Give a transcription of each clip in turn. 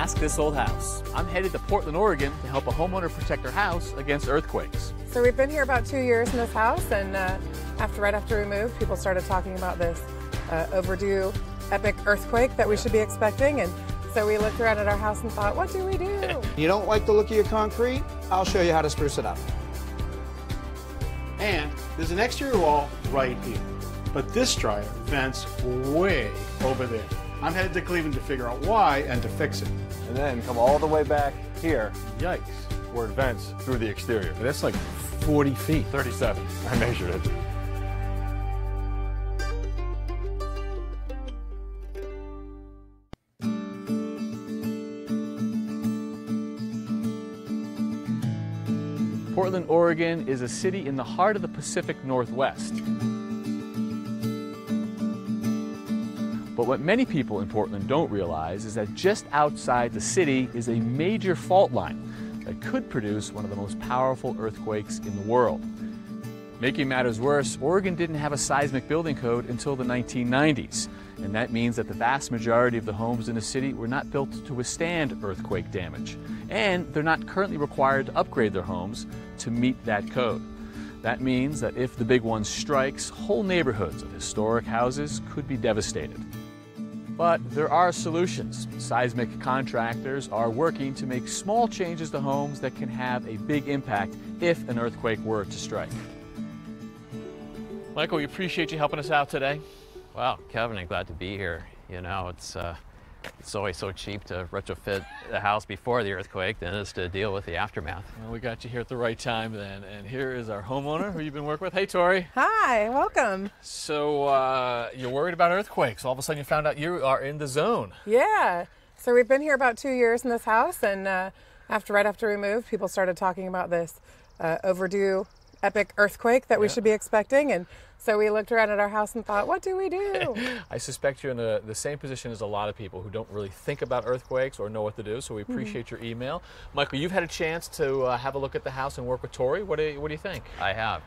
Ask This Old House. I'm headed to Portland, Oregon to help a homeowner protect her house against earthquakes. So we've been here about 2 years in this house, and right after we moved, people started talking about this overdue epic earthquake that we should be expecting, and so we looked around at our house and thought, what do we do? You don't like the look of your concrete? I'll show you how to spruce it up. And there's an exterior wall right here, but this dryer vents way over there. I'm headed to Cleveland to figure out why and to fix it. And then come all the way back here, Yikes. where it vents through the exterior. That's like 40 feet. 37, I measured it. Portland, Oregon is a city in the heart of the Pacific Northwest. But what many people in Portland don't realize is that just outside the city is a major fault line that could produce one of the most powerful earthquakes in the world. Making matters worse, Oregon didn't have a seismic building code until the 1990s, and that means that the vast majority of the homes in the city were not built to withstand earthquake damage, and they're not currently required to upgrade their homes to meet that code. That means that if the big one strikes, whole neighborhoods of historic houses could be devastated. But there are solutions. Seismic contractors are working to make small changes to homes that can have a big impact if an earthquake were to strike. Michael, we appreciate you helping us out today. Well, Kevin, I'm glad to be here. You know, it's always so cheap to retrofit the house before the earthquake than it is to deal with the aftermath. Well, we got you here at the right time then. And here is our homeowner who you've been working with. Hey, Tori. Hi, welcome. So you're worried about earthquakes. All of a sudden you found out you are in the zone. Yeah. So we've been here about 2 years in this house, and right after we moved, people started talking about this overdue epic earthquake that we should be expecting, and so we looked around at our house and thought, what do we do? I suspect you're in the same position as a lot of people who don't really think about earthquakes or know what to do, so we appreciate your email. Michael, you've had a chance to have a look at the house and work with Tori. What do you think? I have.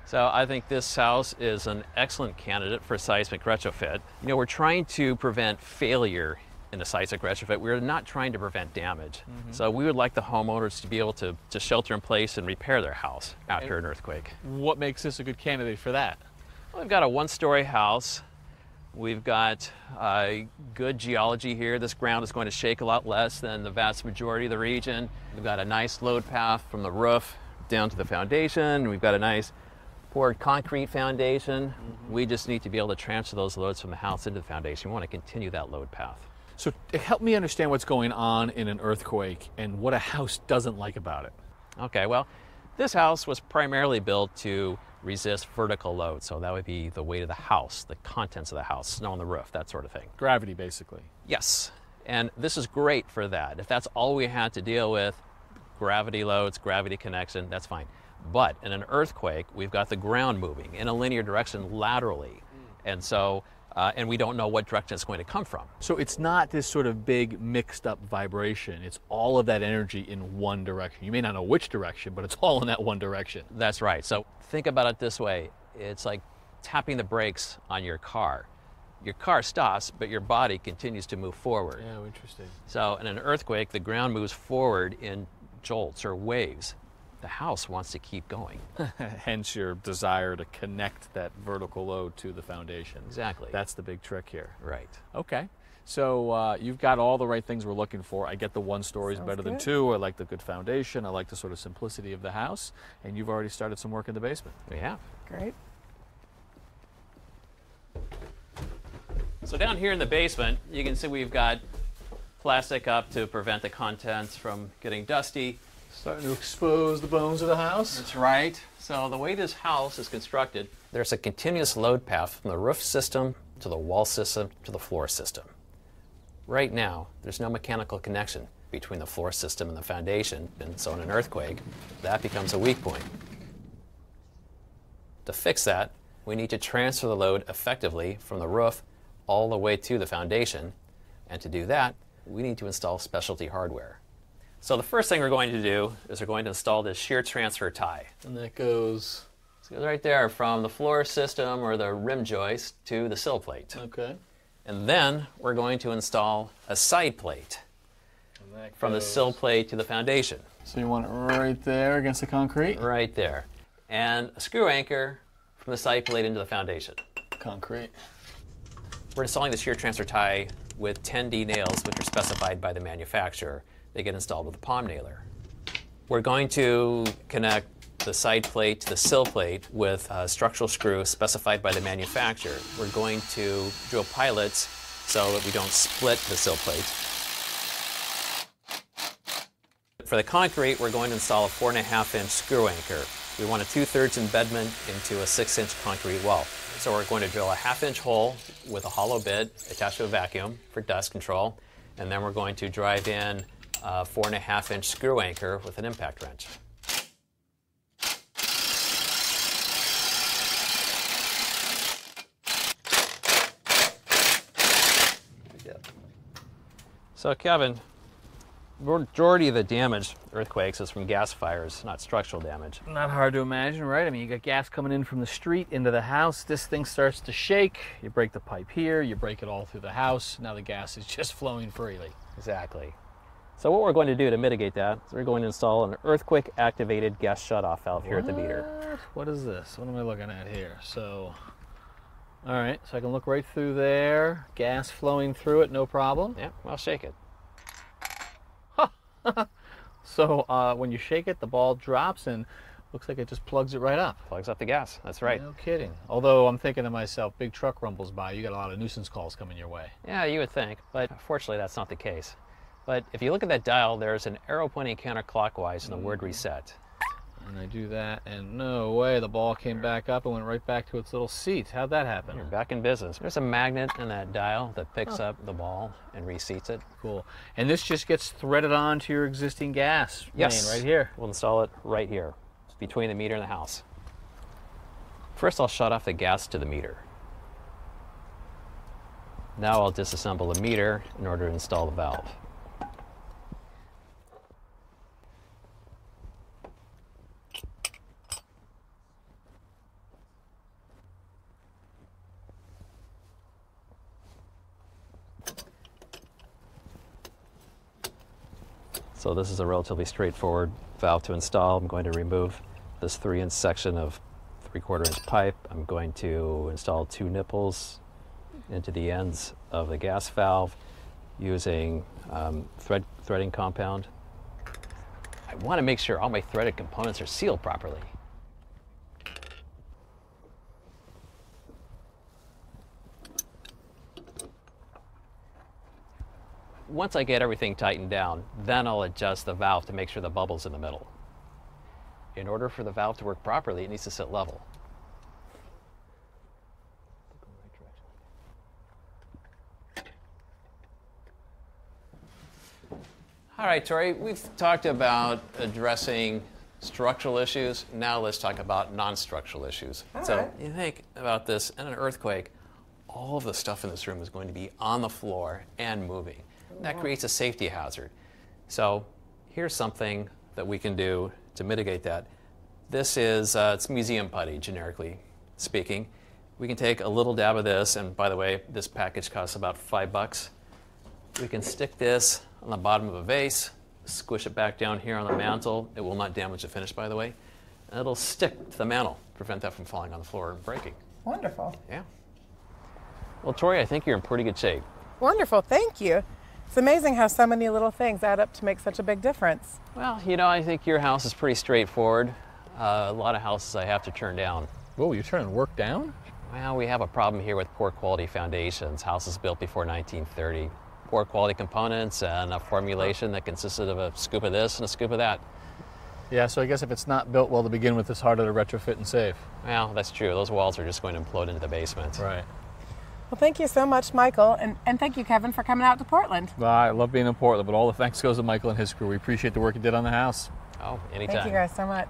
So I think this house is an excellent candidate for seismic retrofit. You know, we're trying to prevent failure in the seismic retrofit. We're not trying to prevent damage. So we would like the homeowners to be able to shelter in place and repair their house after an earthquake. What makes this a good candidate for that? Well, we've got a one-story house. We've got good geology here. This ground is going to shake a lot less than the vast majority of the region. We've got a nice load path from the roof down to the foundation. We've got a nice poured concrete foundation. We just need to be able to transfer those loads from the house into the foundation. We want to continue that load path. So help me understand what's going on in an earthquake and what a house doesn't like about it. Okay, well, this house was primarily built to resist vertical load. So that would be the weight of the house, the contents of the house, snow on the roof, that sort of thing. Gravity, basically. Yes, and this is great for that. If that's all we had to deal with, gravity loads, gravity connection, that's fine. But in an earthquake, we've got the ground moving in a linear direction laterally. And so and we don't know what direction it's going to come from. So it's not this sort of big mixed up vibration. It's all of that energy in one direction. You may not know which direction, but it's all in that one direction. That's right. So think about it this way. It's like tapping the brakes on your car. Your car stops, but your body continues to move forward. Yeah, interesting. So in an earthquake, the ground moves forward in jolts or waves. The house wants to keep going. Hence your desire to connect that vertical load to the foundation. Exactly. That's the big trick here. Right. Okay. So you've got all the right things we're looking for. I get the one story is better than two. I like the good foundation. I like the sort of simplicity of the house. And you've already started some work in the basement. We have. Great. So down here in the basement, you can see we've got plastic up to prevent the contents from getting dusty. Starting to expose the bones of the house. That's right. So the way this house is constructed, there's a continuous load path from the roof system to the wall system to the floor system. Right now, there's no mechanical connection between the floor system and the foundation, and so in an earthquake, that becomes a weak point. To fix that, we need to transfer the load effectively from the roof all the way to the foundation, and to do that, we need to install specialty hardware. So the first thing we're going to do is we're going to install this shear transfer tie. And that goes? So it goes right there from the floor system or the rim joist to the sill plate. Okay. And then we're going to install a side plate. from the sill plate to the foundation. So you want it right there against the concrete? Right there. And a screw anchor from the side plate into the foundation. Concrete. We're installing the shear transfer tie with 10D nails, which are specified by the manufacturer. They get installed with a palm nailer. We're going to connect the side plate to the sill plate with a structural screw specified by the manufacturer. We're going to drill pilots so that we don't split the sill plate. For the concrete, we're going to install a 4.5-inch screw anchor. We want a 2/3 embedment into a 6-inch concrete wall. So we're going to drill a 1/2-inch hole with a hollow bit attached to a vacuum for dust control, and then we're going to drive in a 4.5-inch screw anchor with an impact wrench. So Kevin, the majority of the damage, earthquakes, is from gas fires, not structural damage. Not hard to imagine, right? I mean, you got gas coming in from the street into the house. This thing starts to shake. You break the pipe here. You break it all through the house. Now the gas is just flowing freely. Exactly. So what we're going to do to mitigate that is we're going to install an earthquake-activated gas shutoff valve here at the meter. What is this? What am I looking at here? So, all right, so I can look right through there. Gas flowing through it, no problem. Yeah, I'll shake it. So when you shake it, the ball drops and looks like it just plugs it right up. Plugs up the gas, that's right. No kidding. Although I'm thinking to myself, big truck rumbles by, you got a lot of nuisance calls coming your way. Yeah, you would think, but fortunately that's not the case. But if you look at that dial, there's an arrow pointing counterclockwise and the word reset. And I do that, and no way, the ball came back up and went right back to its little seat. How'd that happen? You're back in business. There's a magnet in that dial that picks up the ball and reseats it. Cool. And this just gets threaded onto your existing gas main right here. We'll install it right here, between the meter and the house. First, I'll shut off the gas to the meter. Now I'll disassemble the meter in order to install the valve. So this is a relatively straightforward valve to install. I'm going to remove this 3-inch section of 3/4-inch pipe. I'm going to install 2 nipples into the ends of the gas valve using threading compound. I want to make sure all my threaded components are sealed properly. Once I get everything tightened down, then I'll adjust the valve to make sure the bubble's in the middle. In order for the valve to work properly, it needs to sit level. All right, Tori, we've talked about addressing structural issues. Now let's talk about non-structural issues. So you think about this, in an earthquake, all of the stuff in this room is going to be on the floor and moving. That creates a safety hazard. So here's something that we can do to mitigate that. This is it's museum putty, generically speaking. We can take a little dab of this, and by the way, this package costs about $5. We can stick this on the bottom of a vase, squish it back down here on the mantle. It will not damage the finish, by the way. And it'll stick to the mantle, prevent that from falling on the floor and breaking. Wonderful. Yeah. Well, Tori, I think you're in pretty good shape. Wonderful, thank you. It's amazing how so many little things add up to make such a big difference. Well, you know, I think your house is pretty straightforward. A lot of houses I have to turn down. Whoa, you're turning work down? Well, we have a problem here with poor quality foundations. Houses built before 1930. Poor quality components and a formulation that consisted of a scoop of this and a scoop of that. Yeah, so I guess if it's not built well to begin with, it's harder to retrofit and save. Well, that's true. Those walls are just going to implode into the basement. Right. Well, thank you so much, Michael, and thank you, Kevin, for coming out to Portland. Well, I love being in Portland, but all the thanks goes to Michael and his crew. We appreciate the work he did on the house. Oh, anytime. Thank you guys so much.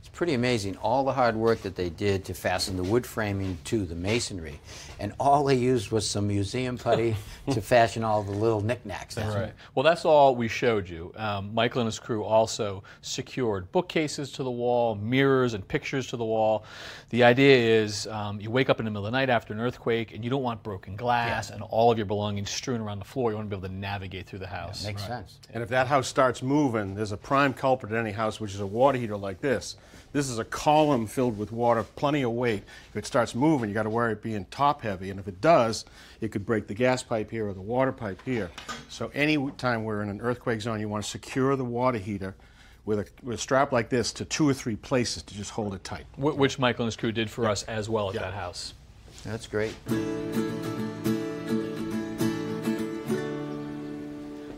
It's pretty amazing, all the hard work that they did to fasten the wood framing to the masonry. And all they used was some museum putty to fashion all the little knickknacks. Right. Well, that's all we showed you. Michael and his crew also secured bookcases to the wall, mirrors and pictures to the wall. The idea is you wake up in the middle of the night after an earthquake and you don't want broken glass and all of your belongings strewn around the floor. You want to be able to navigate through the house. Yeah, makes sense. And if that house starts moving, there's a prime culprit in any house, which is a water heater like this. This is a column filled with water, plenty of weight. If it starts moving, you got to worry it being top heavy, and if it does, it could break the gas pipe here or the water pipe here. So any time we're in an earthquake zone, you want to secure the water heater with a strap like this to 2 or 3 places to just hold it tight. Which Michael and his crew did for us as well at that house. That's great.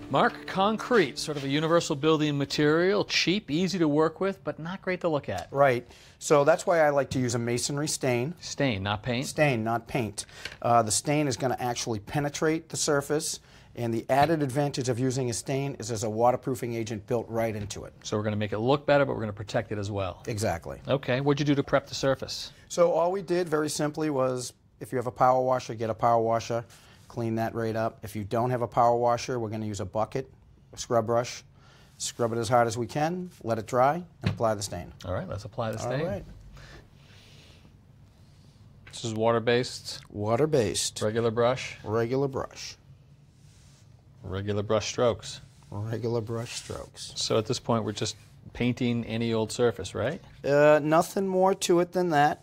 Mark, concrete, sort of a universal building material, cheap, easy to work with, but not great to look at. Right. So that's why I like to use a masonry stain. Stain, not paint? Stain, not paint. The stain is going to actually penetrate the surface, and the added advantage of using a stain is there's a waterproofing agent built right into it. So we're going to make it look better, but we're going to protect it as well. Exactly. Okay, what'd you do to prep the surface? So all we did very simply was, if you have a power washer, get a power washer, clean that right up. If you don't have a power washer, we're going to use a bucket, a scrub brush, scrub it as hard as we can, let it dry, and apply the stain. All right, let's apply the stain. All right. This is water-based? Water-based. Regular brush? Regular brush. Regular brush strokes? Regular brush strokes. So at this point, we're just painting any old surface, right? Nothing more to it than that.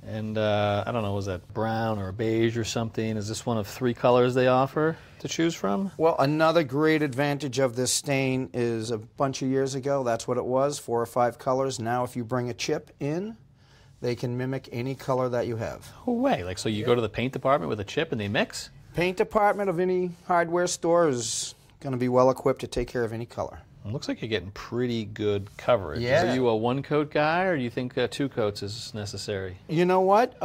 And I don't know, was that brown or beige or something? Is this one of 3 colors they offer to choose from? Well, another great advantage of this stain is a bunch of years ago, that's what it was, 4 or 5 colors. Now if you bring a chip in, they can mimic any color that you have. No way. Like, so you go to the paint department with a chip and they mix? Paint department of any hardware store is going to be well equipped to take care of any color. It looks like you're getting pretty good coverage. Yeah. Are you a 1-coat guy, or do you think 2 coats is necessary? You know what?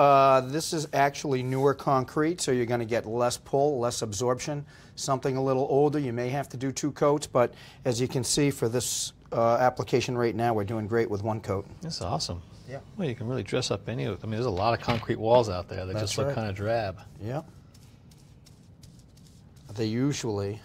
This is actually newer concrete, so you're going to get less pull, less absorption. Something a little older, you may have to do 2 coats, but as you can see for this application right now, we're doing great with 1 coat. That's awesome. Yeah. Well, you can really dress up any of it. I mean, there's a lot of concrete walls out there that That's just look right. kind of drab. Yeah. They usually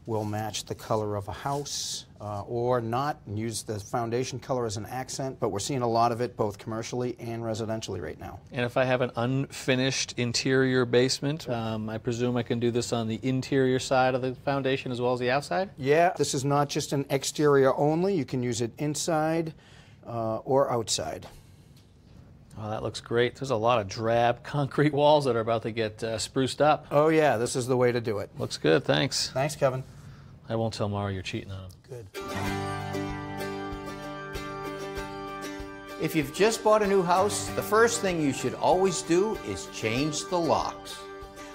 will match the color of a house or not, and use the foundation color as an accent, but we're seeing a lot of it both commercially and residentially right now. And if I have an unfinished interior basement, I presume I can do this on the interior side of the foundation as well as the outside? Yeah, this is not just an exterior only. You can use it inside or outside. Oh, that looks great. There's a lot of drab concrete walls that are about to get spruced up. Oh yeah, this is the way to do it. Looks good, thanks. Thanks, Kevin. I won't tell Mara you're cheating on him. Good. If you've just bought a new house, the first thing you should always do is change the locks.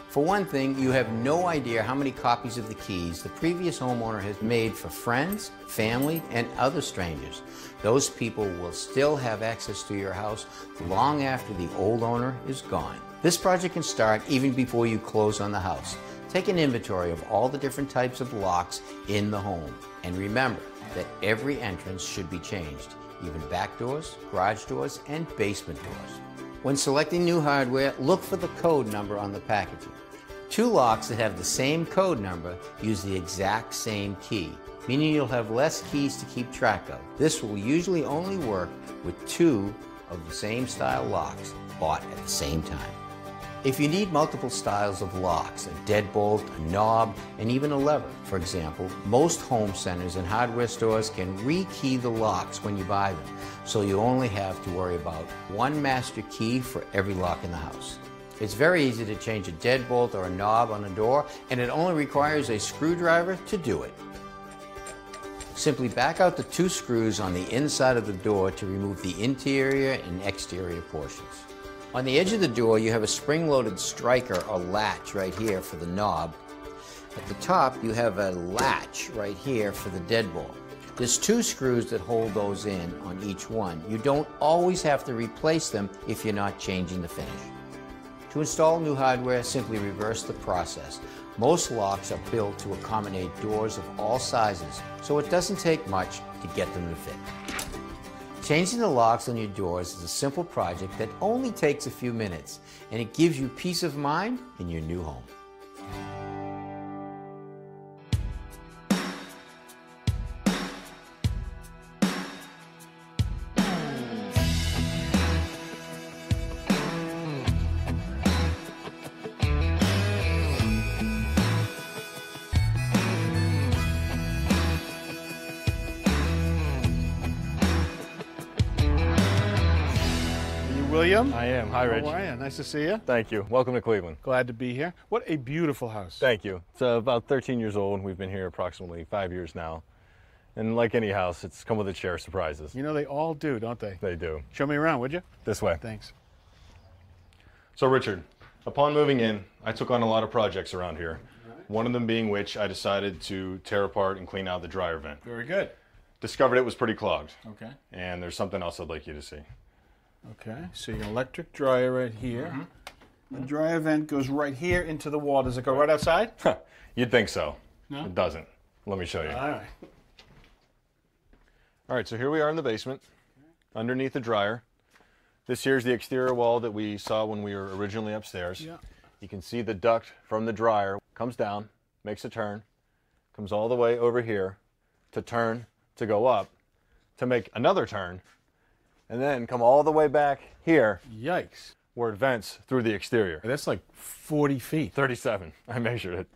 For one thing, you have no idea how many copies of the keys the previous homeowner has made for friends, family, and other strangers. Those people will still have access to your house long after the old owner is gone. This project can start even before you close on the house. Take an inventory of all the different types of locks in the home. And remember that every entrance should be changed, even back doors, garage doors, and basement doors. When selecting new hardware, look for the code number on the packaging. 2 locks that have the same code number use the exact same key, meaning you'll have less keys to keep track of. This will usually only work with 2 of the same style locks bought at the same time. If you need multiple styles of locks, a deadbolt, a knob, and even a lever, for example, most home centers and hardware stores can rekey the locks when you buy them, so you only have to worry about 1 master key for every lock in the house. It's very easy to change a deadbolt or a knob on a door, and it only requires a screwdriver to do it. Simply back out the 2 screws on the inside of the door to remove the interior and exterior portions. On the edge of the door, you have a spring-loaded striker or latch right here for the knob. At the top, you have a latch right here for the deadbolt. There's 2 screws that hold those in on each one. You don't always have to replace them if you're not changing the finish. To install new hardware, simply reverse the process. Most locks are built to accommodate doors of all sizes, so it doesn't take much to get them to fit. Changing the locks on your doors is a simple project that only takes a few minutes, and it gives you peace of mind in your new home. William? I am. Hi, Rich. How are you? Nice to see you. Thank you. Welcome to Cleveland. Glad to be here. What a beautiful house. Thank you. It's about 13 years old. We've been here approximately 5 years now. And like any house, it's come with its share of surprises. You know, they all do, don't they? They do. Show me around, would you? This way. Thanks. So, Richard, upon moving in, I took on a lot of projects around here. One of them being which I decided to tear apart and clean out the dryer vent. Very good. Discovered it was pretty clogged. Okay. And there's something else I'd like you to see. Okay, so your electric dryer right here. The dryer vent goes right here into the wall. Does it go right outside? You'd think so. No? It doesn't. Let me show you. All right. All right, so here we are in the basement, underneath the dryer. This here's the exterior wall that we saw when we were originally upstairs. Yeah. You can see the duct from the dryer comes down, makes a turn, comes all the way over here to turn, to go up, to make another turn, and then come all the way back here Yikes. where it vents through the exterior. That's like 40 feet. 37. I measured it.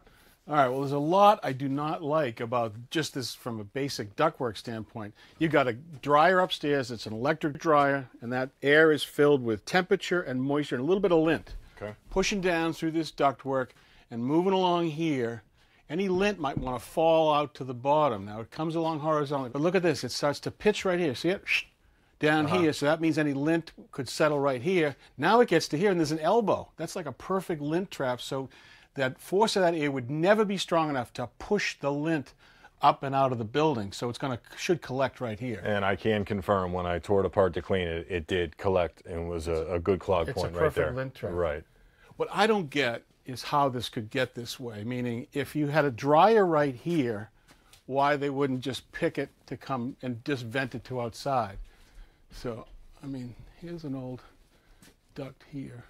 All right, well, there's a lot I do not like about just this from a basic ductwork standpoint. You've got a dryer upstairs, it's an electric dryer, and that air is filled with temperature and moisture and a little bit of lint. Okay. Pushing down through this ductwork and moving along here, any lint might want to fall out to the bottom. Now, it comes along horizontally, but look at this. It starts to pitch right here. See it? Down here, so that means any lint could settle right here. Now it gets to here, and there's an elbow. That's like a perfect lint trap, so that force of that air would never be strong enough to push the lint up and out of the building, so it's should collect right here. And I can confirm when I tore it apart to clean it, it did collect and was a good clog point right there. It's a perfect lint trap. Right. What I don't get is how this could get this way, meaning if you had a dryer right here, why they wouldn't just pick it to come and just vent it to outside. So, I mean, here's an old duct here.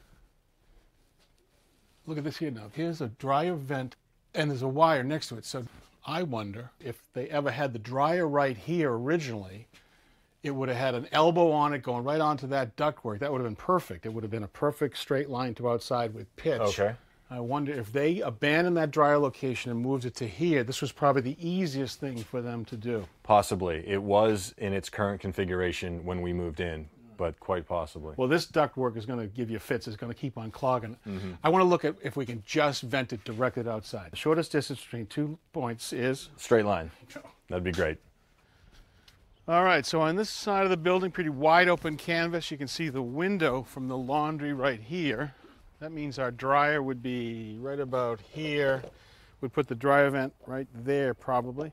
Look at this here now. Here's a dryer vent, and there's a wire next to it. So I wonder if they ever had the dryer right here originally, it would have had an elbow on it going right onto that ductwork. That would have been perfect. It would have been a perfect straight line to outside with pitch. Okay. I wonder if they abandoned that dryer location and moved it to here, this was probably the easiest thing for them to do. Possibly. It was in its current configuration when we moved in, but quite possibly. Well, this ductwork is going to give you fits. It's going to keep on clogging. I want to look at if we can just vent it directly outside. The shortest distance between 2 points is? Straight line. That'd be great. All right, so on this side of the building, pretty wide open canvas. You can see the window from the laundry right here. That means our dryer would be right about here. We'd put the dryer vent right there probably.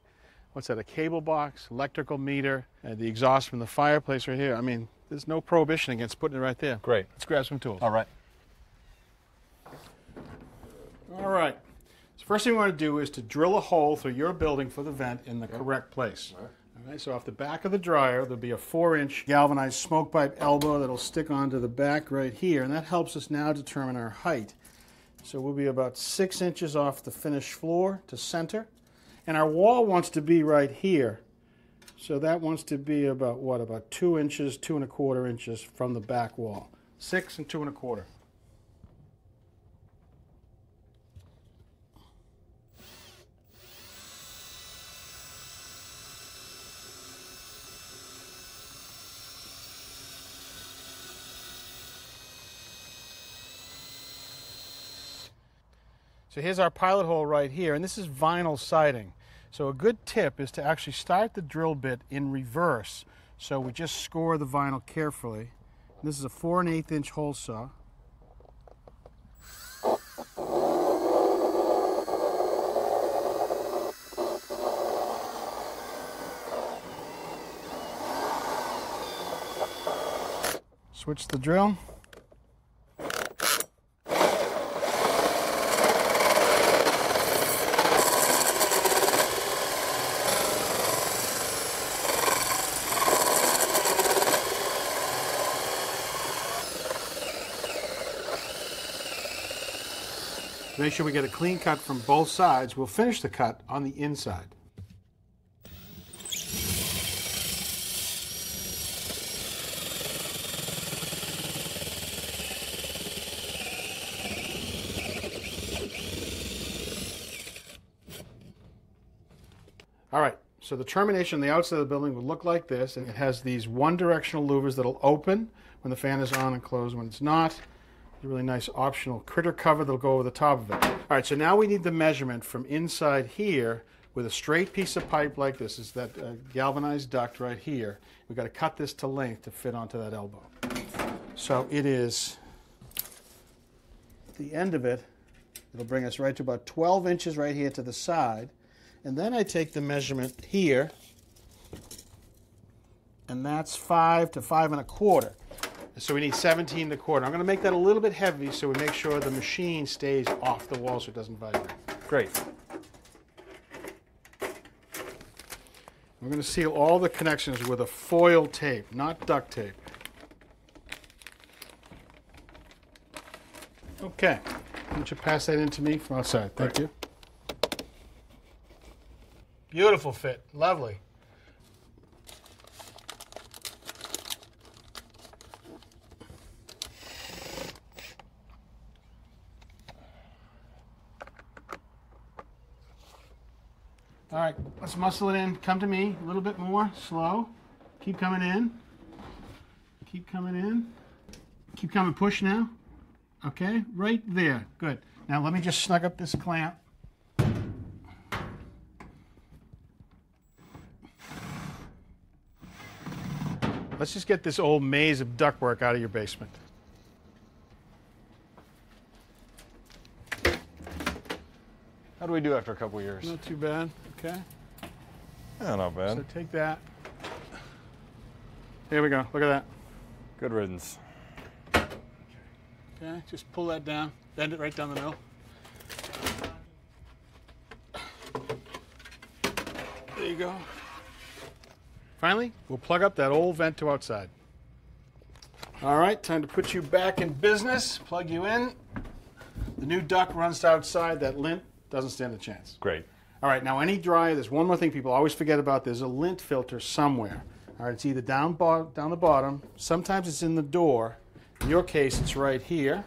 What's that, a cable box, electrical meter, and the exhaust from the fireplace right here. I mean, there's no prohibition against putting it right there. Great. Let's grab some tools. All right. All right. So first thing we want to do is to drill a hole through your building for the vent in the correct place. All right, so off the back of the dryer, there'll be a 4-inch galvanized smoke pipe elbow that'll stick onto the back right here, and that helps us now determine our height. So we'll be about 6 inches off the finished floor to center, and our wall wants to be right here. So that wants to be about, what, about 2 inches, 2 1/4 inches from the back wall. 6 and 2 1/4. So here's our pilot hole right here, and this is vinyl siding. So a good tip is to actually start the drill bit in reverse. So we just score the vinyl carefully. This is a 4 1/8 inch hole saw. Switch the drill. make sure we get a clean cut from both sides. We'll finish the cut on the inside. All right, so the termination on the outside of the building will look like this, and it has these one-directional louvers that'll open when the fan is on and close when it's not. A really nice optional critter cover that'll go over the top of it. All right, so now we need the measurement from inside here with a straight piece of pipe like this. Is that galvanized duct right here. We've got to cut this to length to fit onto that elbow. So it is, at the end of it, it'll bring us right to about 12 inches right here to the side. And then I take the measurement here, and that's 5 to 5 1/4. So we need 17 1/4. I'm going to make that a little bit heavy so we make sure the machine stays off the wall so it doesn't vibrate. Great. We're going to seal all the connections with a foil tape, not duct tape. Okay. Why don't you pass that in to me from outside? Thank you. Beautiful fit. Lovely. All right, let's muscle it in. Come to me a little bit more. Slow. Keep coming in. Keep coming in. Keep coming. Push now. Okay, right there. Good. Now let me just snug up this clamp. Let's just get this old maze of ductwork out of your basement. How do we do after a couple years? Not too bad. Okay. Yeah, not bad. So take that. Here we go. Look at that. Good riddance. Okay, just pull that down. Bend it right down the middle. There you go. Finally, we'll plug up that old vent to outside. All right, time to put you back in business. Plug you in. The new duct runs to outside. That lint doesn't stand a chance. Great. All right, now any dryer, there's one more thing people always forget about. There's a lint filter somewhere. All right, it's either down the bottom. Sometimes it's in the door. In your case, it's right here.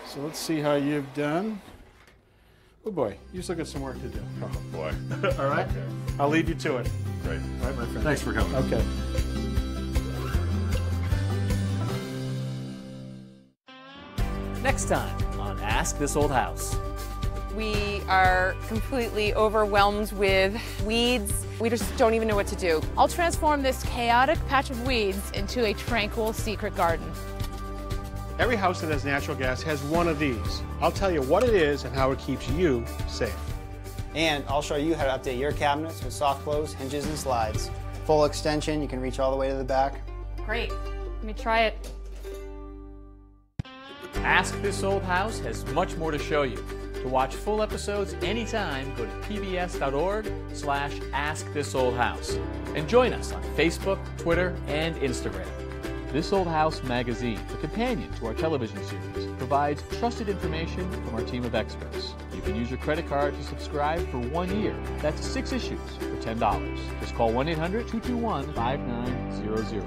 So let's see how you've done. Oh boy, you still got some work to do. Oh boy. All right, Okay. I'll leave you to it. Great. All right, my friend. Thanks for coming. Okay. Next time on Ask This Old House. We are completely overwhelmed with weeds. We just don't even know what to do. I'll transform this chaotic patch of weeds into a tranquil secret garden. Every house that has natural gas has one of these. I'll tell you what it is and how it keeps you safe. And I'll show you how to update your cabinets with soft close, hinges, and slides. Full extension, you can reach all the way to the back. Great. Let me try it. Ask This Old House has much more to show you. To watch full episodes anytime, go to pbs.org/askthisoldhouse. And join us on Facebook, Twitter, and Instagram. This Old House magazine, the companion to our television series, provides trusted information from our team of experts. You can use your credit card to subscribe for 1 year. That's 6 issues for $10. Just call 1-800-221-5900.